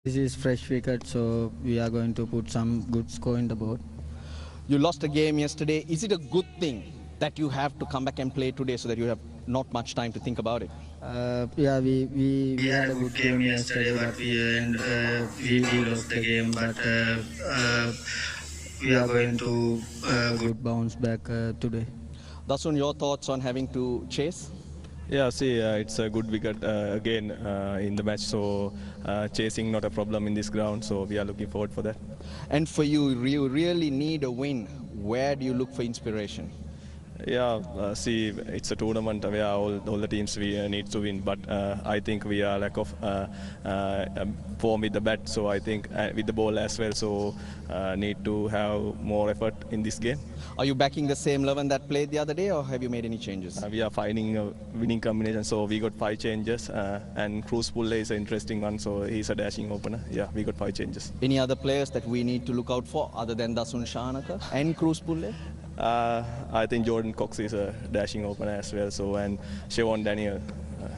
This is fresh wicket, so we are going to put some good score in the board. You lost a game yesterday. Is it a good thing that you have to come back and play today so that you have not much time to think about it? Yeah, we had a good game yesterday, but we lost the game. But we are going to good bounce back today. Dasun, your thoughts on having to chase? Yeah, see, it's a good wicket again in the match, so chasing not a problem in this ground, so we are looking forward for that. And for you, you really need a win. Where do you look for inspiration? Yeah, see, it's a tournament where all the teams we need to win, but I think we are lack of form with the bat, so I think with the ball as well, so need to have more effort in this game. Are you backing the same 11 that played the other day, or have you made any changes? We are finding a winning combination, so we got 5 changes, and Cruz Pulle is an interesting one, so he's a dashing opener. Yeah, we got 5 changes. Any other players that we need to look out for other than Dasun Shanaka and Cruz Pulle? I think Jordan Cox is a dashing opener as well, so and Siobhan Daniel,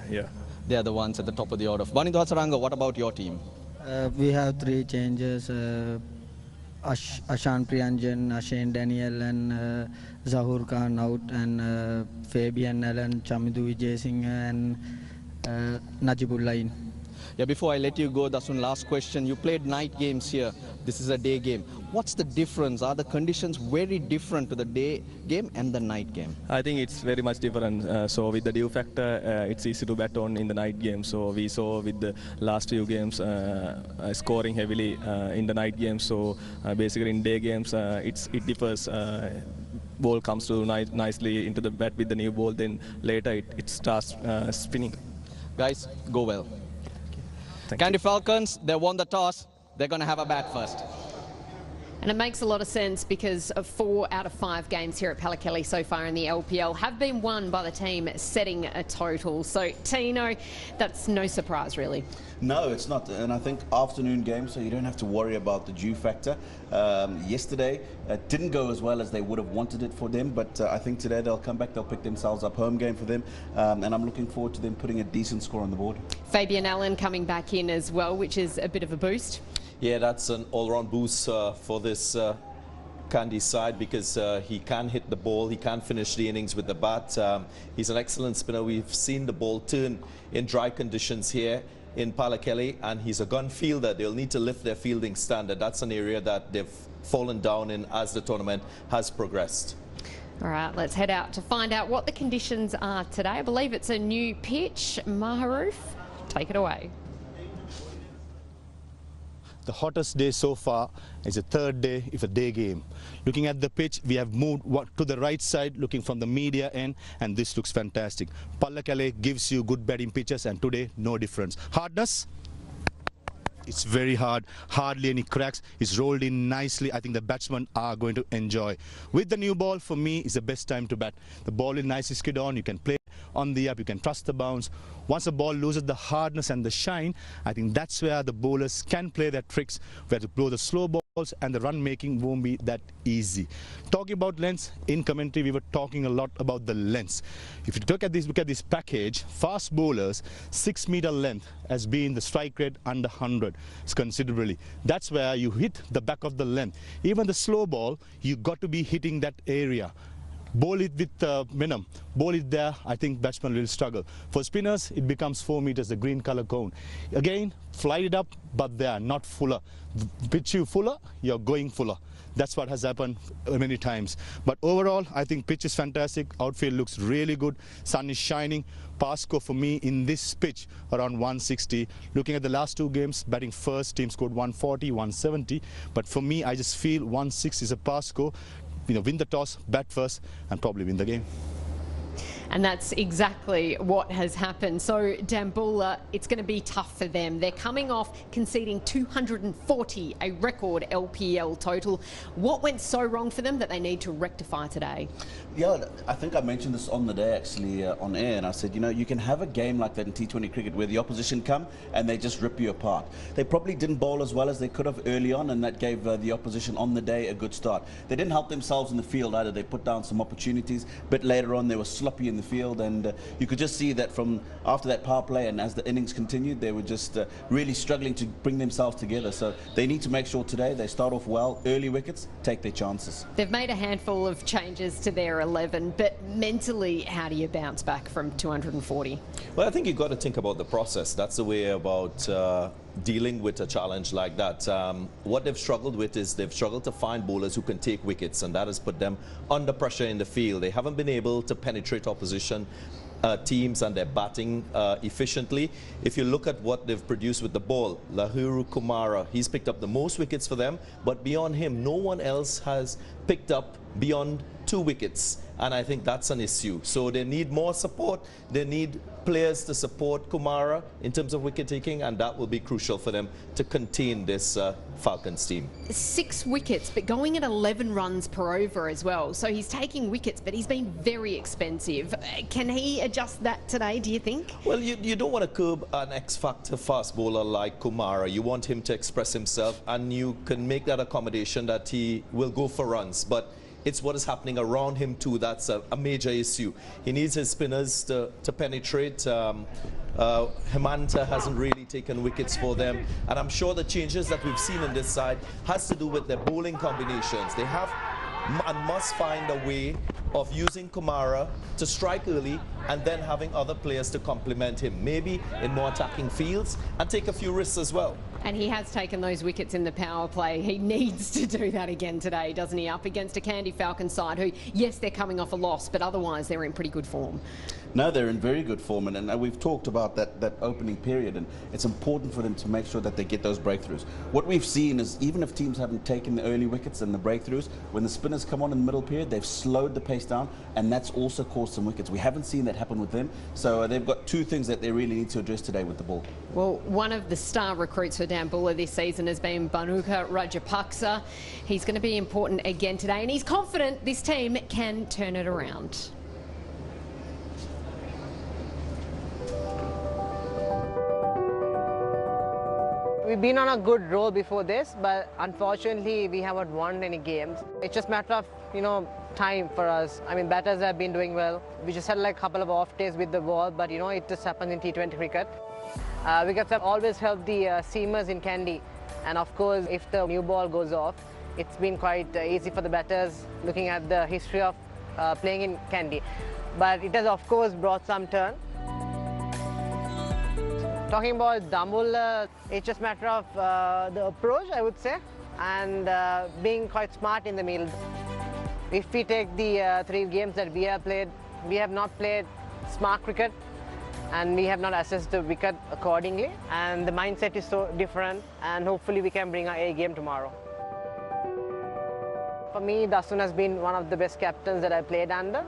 yeah. They are the ones at the top of the order. Banitha Hatsaranga, what about your team? We have 3 changes. Ashan Priyanjan, Ashane Daniel and Zahur Khan out, and Fabian Allen, Chamidu Vijay Singh and Najibullah in. Yeah, before I let you go, Dasun, last question. You played night games here. This is a day game. What's the difference? Are the conditions very different to the day game and the night game? I think it's very much different. So with the dew factor, it's easy to bat on in the night game. So we saw with the last few games scoring heavily in the night game. So basically in day games, it differs. Ball comes to nicely into the bat with the new ball. Then later it starts spinning. Guys, go well. Candy Falcons, they won the toss. They're going to have a bat first. And it makes a lot of sense because of 4 out of 5 games here at Pallekele so far in the LPL have been won by the team setting a total. So, Tino, that's no surprise, really. No, it's not. And I think afternoon game, so you don't have to worry about the dew factor. Yesterday, it didn't go as well as they would have wanted it for them, but I think today they'll come back, they'll pick themselves up, home game for them, and I'm looking forward to them putting a decent score on the board. Fabian Allen coming back in as well, which is a bit of a boost. Yeah, that's an all-round boost for this Kandy side because he can hit the ball, he can finish the innings with the bat. He's an excellent spinner. We've seen the ball turn in dry conditions here in Pallekele, and he's a gun fielder. They'll need to lift their fielding standard. That's an area that they've fallen down in as the tournament has progressed. All right, let's head out to find out what the conditions are today. I believe it's a new pitch. Maharoof, take it away. The hottest day so far is the 3rd day of a day game. Looking at the pitch, we have moved to the right side, looking from the media end, and this looks fantastic. Pallekele gives you good batting pitches, and today, no difference. Hardness? It's very hard, hardly any cracks. It's rolled in nicely. I think the batsmen are going to enjoy. With the new ball, for me, is the best time to bat. The ball is nicely skid on. You can play on the up. You can trust the bounce. Once the ball loses the hardness and the shine, I think that's where the bowlers can play their tricks, where to blow the slow balls and the run making won't be that easy. Talking about lengths, in commentary we were talking a lot about the lengths. If you look at this package, fast bowlers 6 meter length has been the strike rate under 100. It's considerably. That's where you hit the back of the length. Even the slow ball, you got to be hitting that area. Bowl it with minimum. Bowl it there, I think batsmen will struggle. For spinners, it becomes 4 meters, the green color cone. Again, fly it up, but they are not fuller. Pitch you fuller, you're going fuller. That's what has happened many times. But overall, I think pitch is fantastic. Outfield looks really good. Sun is shining. Pass score for me in this pitch around 160. Looking at the last 2 games, batting first, team scored 140, 170. But for me, I just feel 160 is a pass score. You know, win the toss, bat first, and probably win the game. And that's exactly what has happened. So Dambulla, it's going to be tough for them. They're coming off conceding 240, a record LPL total. What went so wrong for them that they need to rectify today? Yeah, I think I mentioned this on the day actually on air, and I said, you know, you can have a game like that in T20 cricket where the opposition come and they just rip you apart. They probably didn't bowl as well as they could have early on, and that gave the opposition on the day a good start. They didn't help themselves in the field either. They put down some opportunities, but later on they were sloppy in in the field, and you could just see that from after that power play and as the innings continued, they were just really struggling to bring themselves together. So they need to make sure today they start off well, early wickets, take their chances. They've made a handful of changes to their 11, but mentally, how do you bounce back from 240? Well, I think you've got to think about the process. That's the way about dealing with a challenge like that. What they've struggled with is they've struggled to find bowlers who can take wickets, and that has put them under pressure in the field. They haven't been able to penetrate opposition teams and their batting efficiently. If you look at what they've produced with the ball, Lahuru Kumara, he's picked up the most wickets for them, but beyond him, no one else has picked up beyond 2 wickets, and I think that's an issue. So they need more support. They need players to support Kumara in terms of wicket taking, and that will be crucial for them to contain this Falcons team. 6 wickets, but going at 11 runs per over as well. So he's taking wickets, but he's been very expensive. Can he adjust that today, do you think? Well, you don't want to curb an X-factor fast bowler like Kumara. You want him to express himself, and you can make that accommodation that he will go for runs. But it's what is happening around him too that's a major issue. He needs his spinners to penetrate. Hemanta hasn't really taken wickets for them, and I'm sure the changes that we've seen in this side has to do with their bowling combinations. They have and must find a way of using Kumara to strike early and then having other players to complement him, maybe in more attacking fields, and take a few risks as well. And he has taken those wickets in the power play. He needs to do that again today, doesn't he? Up against a Candy Falcons side who, yes, they're coming off a loss, but otherwise they're in pretty good form. No, they're in very good form, and we've talked about that opening period, and it's important for them to make sure that they get those breakthroughs. What we've seen is even if teams haven't taken the early wickets and the breakthroughs, when the spinners come on in the middle period, they've slowed the pace down, and that's also caused some wickets. We haven't seen that happen with them, so they've got 2 things that they really need to address today with the ball. Well, one of the star recruits for Dambulla this season has been Bhanuka Rajapaksa. He's going to be important again today, and he's confident this team can turn it around. We've been on a good roll before this, but unfortunately we haven't won any games. It's just a matter of, time for us. I mean, batters have been doing well. We just had like a couple of off days with the ball, but it just happens in T20 cricket. Wickets have always helped the seamers in Kandy, and of course, if the new ball goes off, it's been quite easy for the batters looking at the history of playing in Kandy. But it has of course brought some turn. Talking about Dambulla, it's just a matter of the approach, I would say, and being quite smart in the middle. If we take the 3 games that we have played, we have not played smart cricket, and we have not assessed the wicket accordingly, and the mindset is so different, and hopefully we can bring our A game tomorrow. For me, Dasun has been one of the best captains that I played under,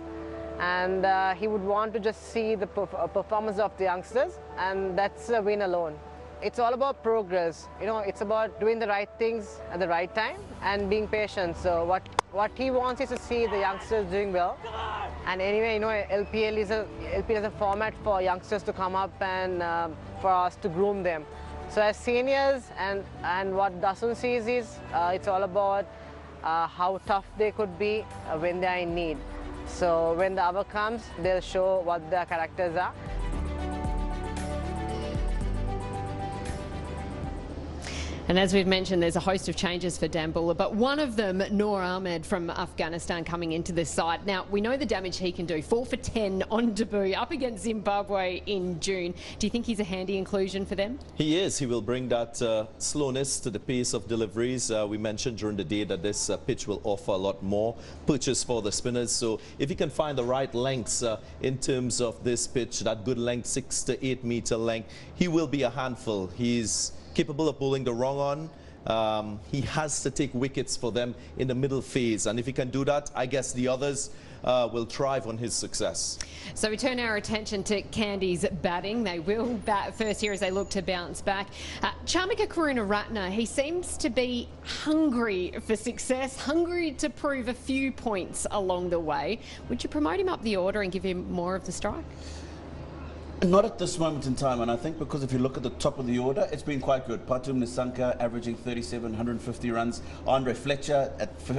and he would want to just see the performance of the youngsters, and that's a win alone. It's all about progress. It's about doing the right things at the right time and being patient. So what he wants is to see the youngsters doing well. And anyway, LPL is a format for youngsters to come up and for us to groom them. So as seniors, and what Dasun sees is it's all about how tough they could be when they are in need. So when the hour comes, they'll show what their characters are. And as we've mentioned, there's a host of changes for Dambulla, but one of them, Noor Ahmed from Afghanistan, coming into this side. Now, we know the damage he can do. 4 for 10 on debut, up against Zimbabwe in June. Do you think he's a handy inclusion for them? He is. He will bring that slowness to the pace of deliveries. We mentioned during the day that this pitch will offer a lot more purchase for the spinners. So if he can find the right lengths in terms of this pitch, that good length, 6 to 8 meter length, he will be a handful. He's capable of bowling the wrong on. He has to take wickets for them in the middle phase, and if he can do that, I guess the others will thrive on his success. So we turn our attention to Kandy's batting. They will bat first here as they look to bounce back. Chamika Karunaratne, he seems to be hungry for success, hungry to prove a few points along the way. Would you promote him up the order and give him more of the strike? Not at this moment in time, and I think because if you look at the top of the order, it's been quite good. Patum Nisanka averaging 37, 150 runs. Andre Fletcher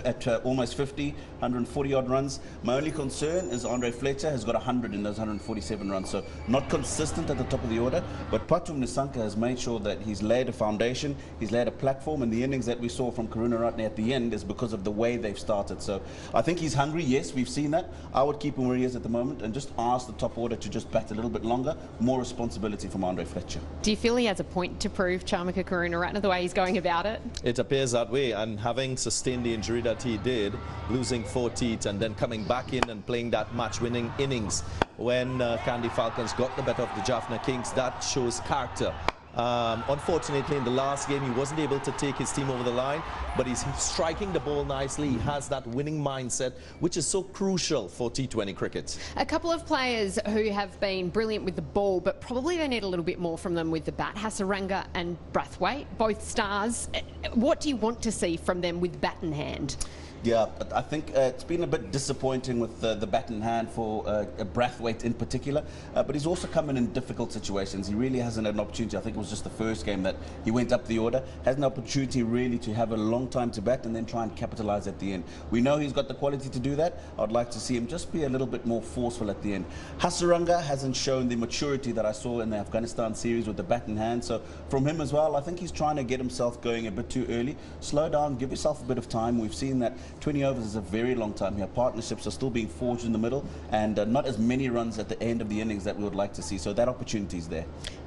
at almost 50, 140 odd runs. My only concern is Andre Fletcher has got 100 in those 147 runs, so not consistent at the top of the order. But Patum Nisanka has made sure that he's laid a foundation, he's laid a platform, and the innings that we saw from Karunaratne at the end is because of the way they've started. So I think he's hungry. Yes, we've seen that. I would keep him where he is at the moment and just ask the top order to just bat a little bit longer. More responsibility from Andre Fletcher. Do you feel he has a point to prove, Chamika Karunaratne, the way he's going about it? It appears that way, and having sustained the injury that he did, losing 4 teeth and then coming back in and playing that match-winning innings when Kandy Falcons got the better of the Jaffna Kings, that shows character. Unfortunately, in the last game, he wasn't able to take his team over the line, but he's striking the ball nicely. He has that winning mindset, which is so crucial for T20 cricket. A couple of players who have been brilliant with the ball, but probably they need a little bit more from them with the bat. Hasaranga and Brathwaite, both stars. What do you want to see from them with bat in hand? Yeah, but I think it's been a bit disappointing with the bat in hand for Brathwaite in particular, but he's also come in difficult situations. He really hasn't had an opportunity. I think it was just the first game that he went up the order. Has an opportunity really to have a long time to bat and then try and capitalise at the end. We know he's got the quality to do that. I'd like to see him just be a little bit more forceful at the end. Hasaranga hasn't shown the maturity that I saw in the Afghanistan series with the bat in hand, so from him as well, I think he's trying to get himself going a bit too early. Slow down, give yourself a bit of time. We've seen that 20 overs is a very long time here. Partnerships are still being forged in the middle, and not as many runs at the end of the innings that we would like to see. So that opportunity is there.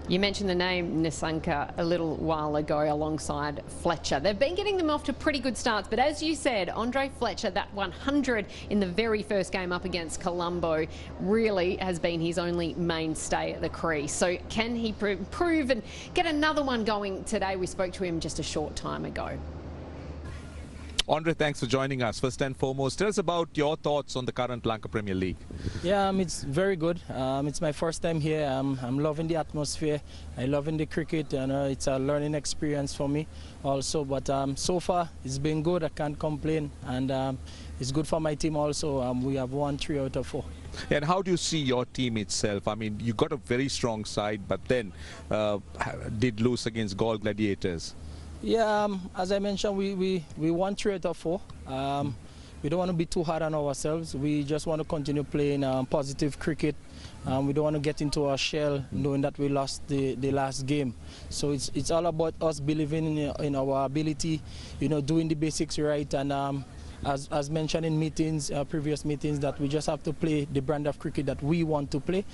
You mentioned the name Nisanka a little while ago alongside Fletcher. They've been getting them off to pretty good starts, but as you said, Andre Fletcher, that 100 in the very first game up against Colombo really has been his only mainstay at the crease. So can he improve and get another one going today? We spoke to him just a short time ago. Andre, thanks for joining us. First and foremost, tell us about your thoughts on the current Lanka Premier League. Yeah, it's very good. It's my first time here. I'm loving the atmosphere. I'm loving the cricket, and it's a learning experience for me also. But so far, it's been good. I can't complain, and it's good for my team also. We have won 3 out of 4. And how do you see your team itself? I mean, you got a very strong side, but then did lose against Gaul Gladiators. Yeah, as I mentioned, we won 3 out of 4. We don't want to be too hard on ourselves. We just want to continue playing positive cricket. We don't want to get into our shell knowing that we lost the last game. So it's all about us believing in our ability, doing the basics right. And as mentioned in meetings, previous meetings, that we just have to play the brand of cricket that we want to play.